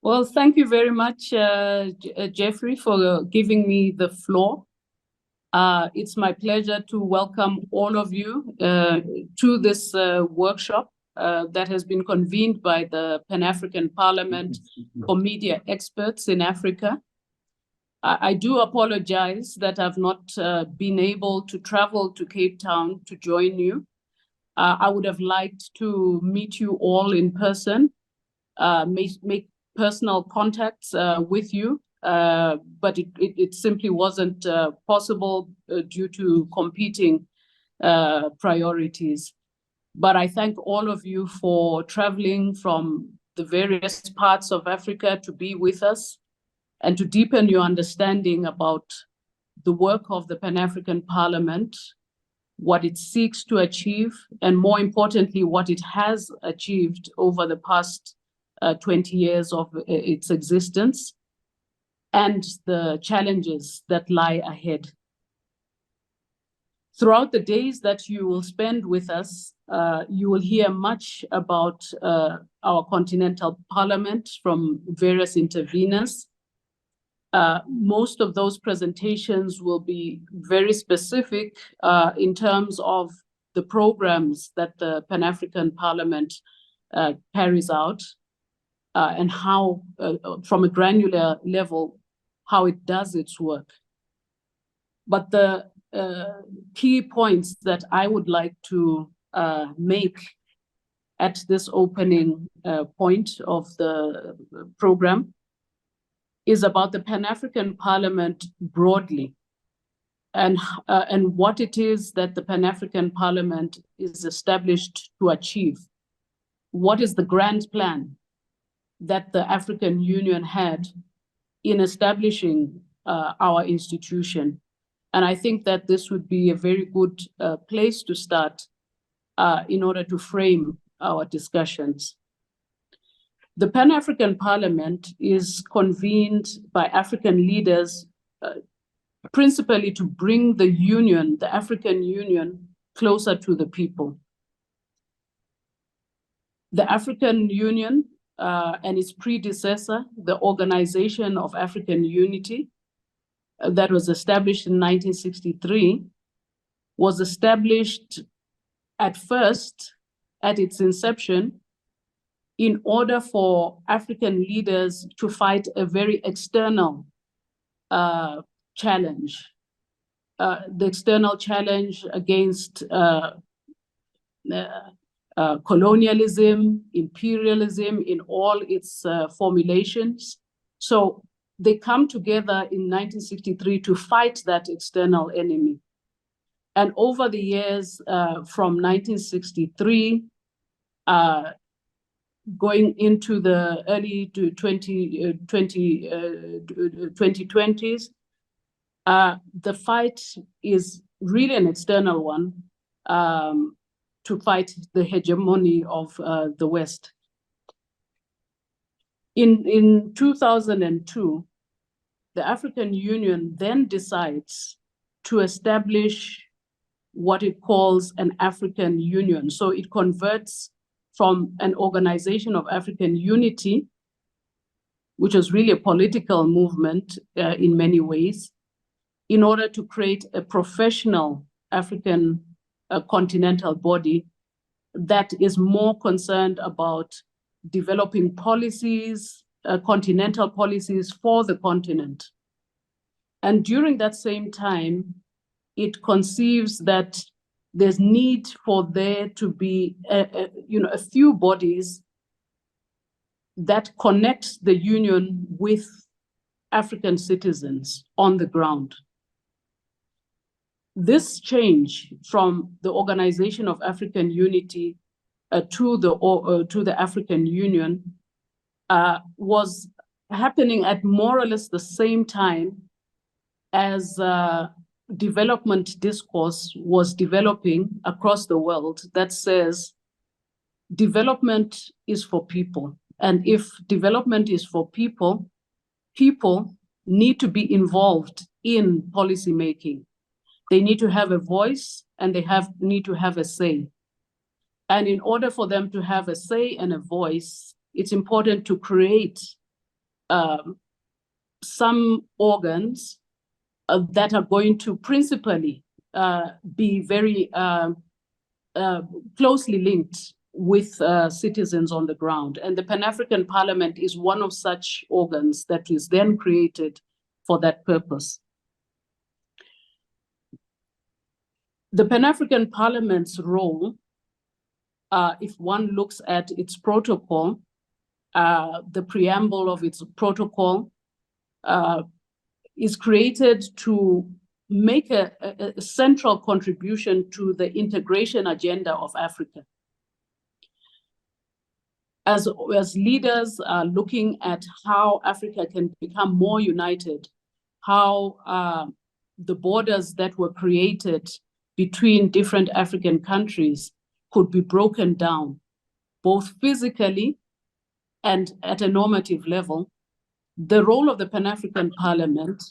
Well, thank you very much, Jeffrey, for giving me the floor. It's my pleasure to welcome all of you to this workshop that has been convened by the Pan-African Parliament for Media Experts in Africa. I do apologize that I've not been able to travel to Cape Town to join you. I would have liked to meet you all in person, make personal contacts with you, but it simply wasn't possible due to competing priorities. But I thank all of you for traveling from the various parts of Africa to be with us and to deepen your understanding about the work of the Pan-African Parliament, what it seeks to achieve, and more importantly, what it has achieved over the past 20 years of its existence, and the challenges that lie ahead. Throughout the days that you will spend with us, you will hear much about our continental parliament from various interveners. Most of those presentations will be very specific in terms of the programs that the Pan-African Parliament carries out and how, from a granular level, how it does its work. But the key points that I would like to make at this opening point of the program is about the Pan-African Parliament broadly, and what it is that the Pan-African Parliament is established to achieve. What is the grand plan that the African Union had in establishing our institution? And I think that this would be a very good place to start in order to frame our discussions. The Pan-African Parliament is convened by African leaders principally to bring the Union, the African Union, closer to the people. The African Union and its predecessor, the Organization of African Unity, that was established in 1963, was established at first, at its inception, in order for African leaders to fight a very external challenge, the external challenge against colonialism, imperialism in all its formulations. So they come together in 1963 to fight that external enemy. And over the years, from 1963, going into the early 2020s, the fight is really an external one to fight the hegemony of the West. In 2002, the African Union then decides to establish what it calls an African Union. So it converts from an Organization of African Unity, which was really a political movement in many ways, in order to create a professional African continental body that is more concerned about developing policies, continental policies for the continent. And during that same time, it conceives that there's need for there to be a few bodies that connect the Union with African citizens on the ground. This change from the Organization of African Unity to the African Union was happening at more or less the same time as development discourse was developing across the world that says development is for people. And if development is for people, people need to be involved in policy making. They need to have a voice and they need to have a say. And in order for them to have a say and a voice, it's important to create some organs that are going to principally be very closely linked with citizens on the ground. And the Pan-African Parliament is one of such organs that is then created for that purpose. The Pan-African Parliament's role, if one looks at its protocol, the preamble of its protocol is created to make a central contribution to the integration agenda of Africa. As leaders are looking at how Africa can become more united, how the borders that were created between different African countries could be broken down, both physically and at a normative level, the role of the Pan-African Parliament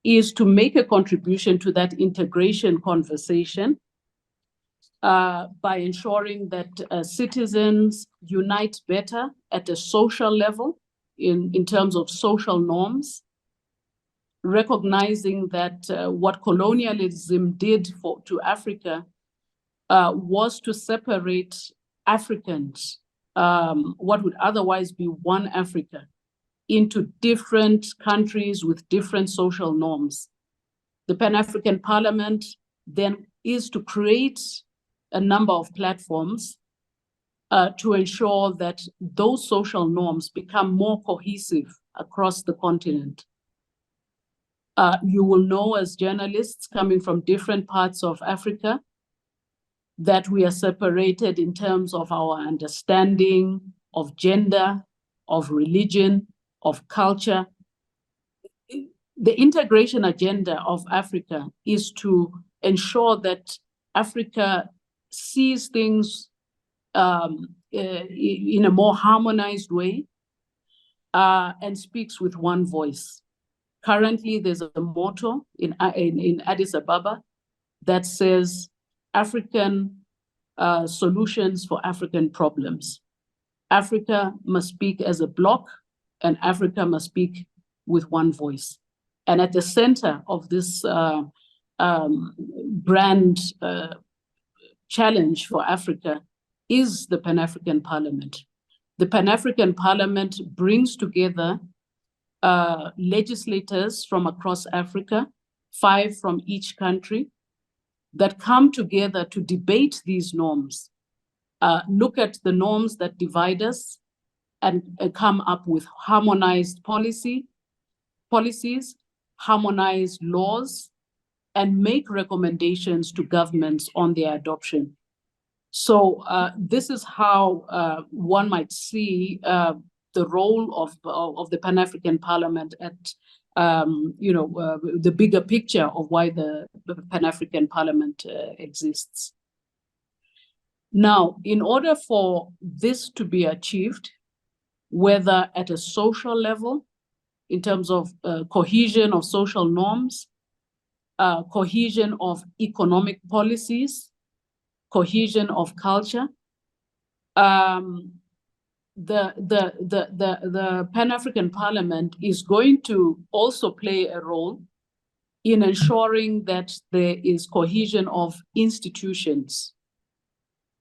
is to make a contribution to that integration conversation by ensuring that citizens unite better at a social level in terms of social norms, recognizing that what colonialism did to Africa was to separate Africans, what would otherwise be one Africa, into different countries with different social norms. The Pan-African Parliament then is to create a number of platforms to ensure that those social norms become more cohesive across the continent. You will know as journalists coming from different parts of Africa that we are separated in terms of our understanding of gender, of religion, of culture. The integration agenda of Africa is to ensure that Africa sees things in a more harmonized way and speaks with one voice. Currently, there's a motto in Addis Ababa that says, African solutions for African problems. Africa must speak as a bloc, and Africa must speak with one voice. And at the center of this grand challenge for Africa is the Pan-African Parliament. The Pan-African Parliament brings together legislators from across Africa, 5 from each country, that come together to debate these norms, look at the norms that divide us, and come up with harmonized policies, harmonized laws, and make recommendations to governments on their adoption. So this is how one might see the role of the Pan-African Parliament at the bigger picture of why the Pan-African Parliament exists. Now, in order for this to be achieved, whether at a social level, in terms of cohesion of social norms, cohesion of economic policies, cohesion of culture, the Pan-African Parliament is going to also play a role in ensuring that there is cohesion of institutions.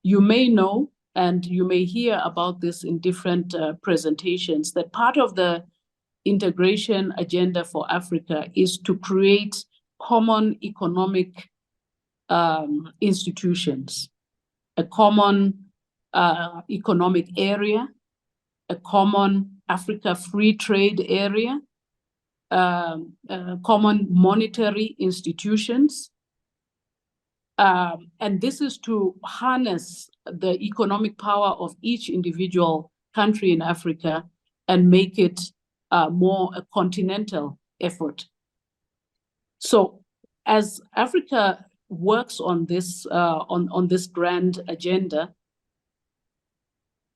You may know, and you may hear about this in different presentations, that part of the integration agenda for Africa is to create common economic institutions, a common economic area, a common Africa free trade area, common monetary institutions. And this is to harness the economic power of each individual country in Africa and make it more a continental effort. So as Africa works on this grand agenda,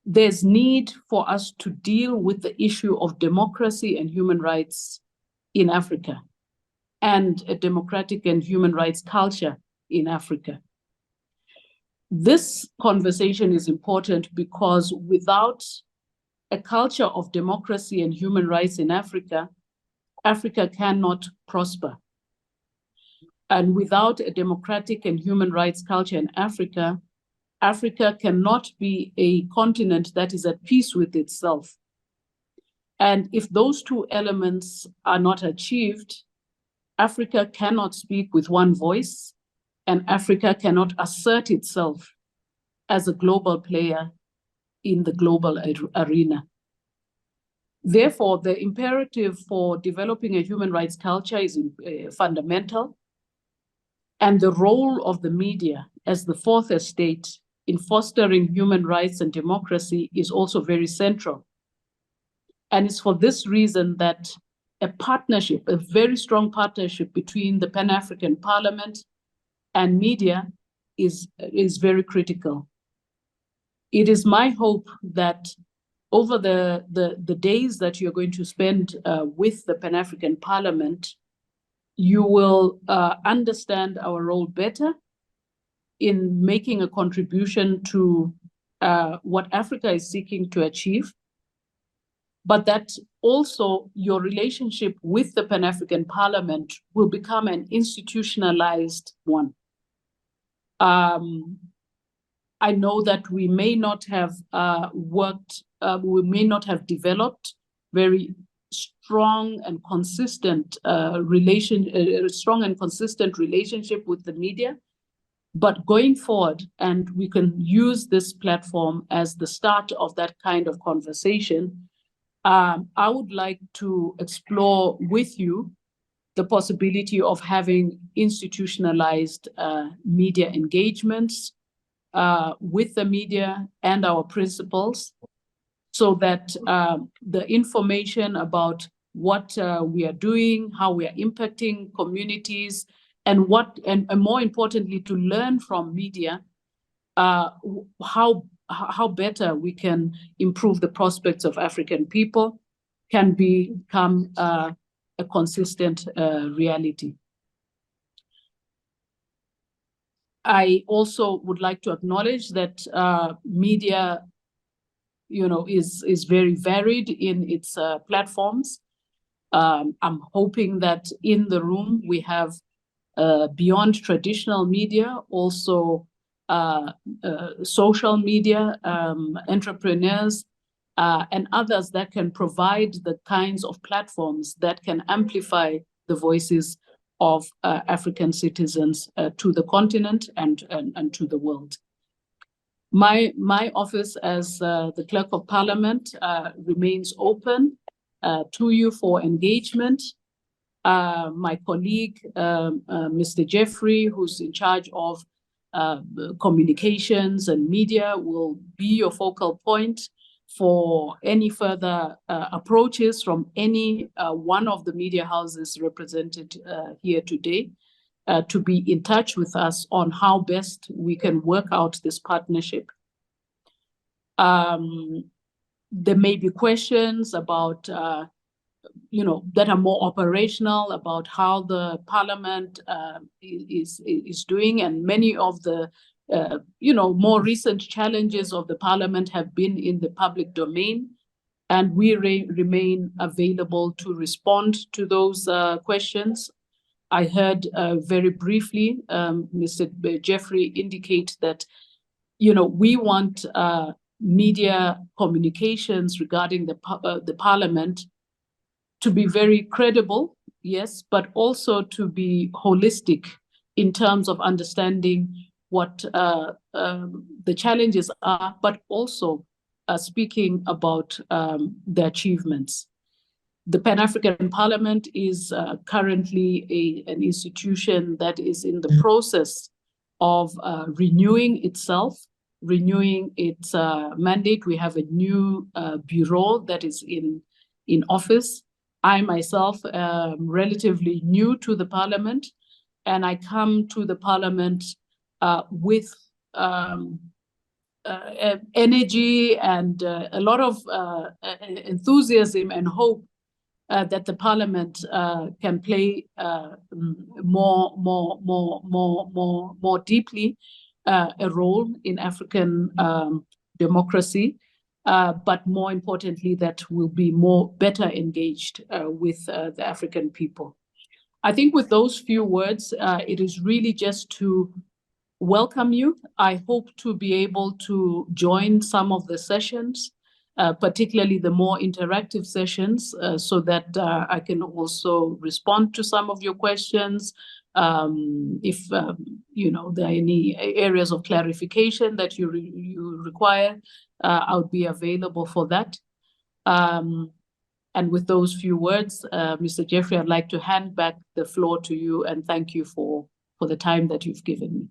there's need for us to deal with the issue of democracy and human rights in Africa and a democratic and human rights culture in Africa. This conversation is important because without a culture of democracy and human rights in Africa, Africa cannot prosper. And without a democratic and human rights culture in Africa, Africa cannot be a continent that is at peace with itself. And if those two elements are not achieved, Africa cannot speak with one voice, and Africa cannot assert itself as a global player in the global arena. Therefore, the imperative for developing a human rights culture is fundamental, and the role of the media as the fourth estate in fostering human rights and democracy is also very central. And it's for this reason that a partnership, a very strong partnership between the Pan-African Parliament and media is very critical. It is my hope that over the days that you're going to spend with the Pan-African Parliament, you will understand our role better in making a contribution to what Africa is seeking to achieve, but that also your relationship with the Pan-African Parliament will become an institutionalized one. I know that we may not have we may not have developed very strong and consistent relationship with the media, but going forward, and we can use this platform as the start of that kind of conversation. I would like to explore with you the possibility of having institutionalized media engagements with the media and our principals, so that the information about what we are doing, how we are impacting communities, and more importantly, to learn from media how better we can improve the prospects of African people, can become a consistent reality. I also would like to acknowledge that media, is very varied in its platforms. I'm hoping that in the room we have beyond traditional media, also social media, entrepreneurs, and others that can provide the kinds of platforms that can amplify the voices of African citizens to the continent and to the world. My office as the Clerk of Parliament remains open to you for engagement. My colleague, Mr. Jeffrey, who's in charge of communications and media, will be your focal point for any further approaches from any one of the media houses represented here today, to be in touch with us on how best we can work out this partnership. There may be questions about, that are more operational, about how the Parliament is doing, and many of the more recent challenges of the Parliament have been in the public domain, and we remain available to respond to those questions. I heard very briefly Mr. Jeffrey indicate that we want media communications regarding the Parliament to be very credible, yes, but also to be holistic in terms of understanding what the challenges are, but also speaking about the achievements. The Pan-African Parliament is currently an institution that is in the process of renewing itself, renewing its mandate. We have a new bureau that is in office. I myself am relatively new to the Parliament, and I come to the Parliament with energy and a lot of enthusiasm and hope that the Parliament can play more deeply a role in African democracy. but more importantly, that we'll be better engaged with the African people. I think with those few words, it is really just to welcome you. I hope to be able to join some of the sessions, particularly the more interactive sessions, so that I can also respond to some of your questions. If you know, there are any areas of clarification that you require, I'll be available for that. And with those few words, Mr. Jeffrey, I'd like to hand back the floor to you and thank you for the time that you've given me.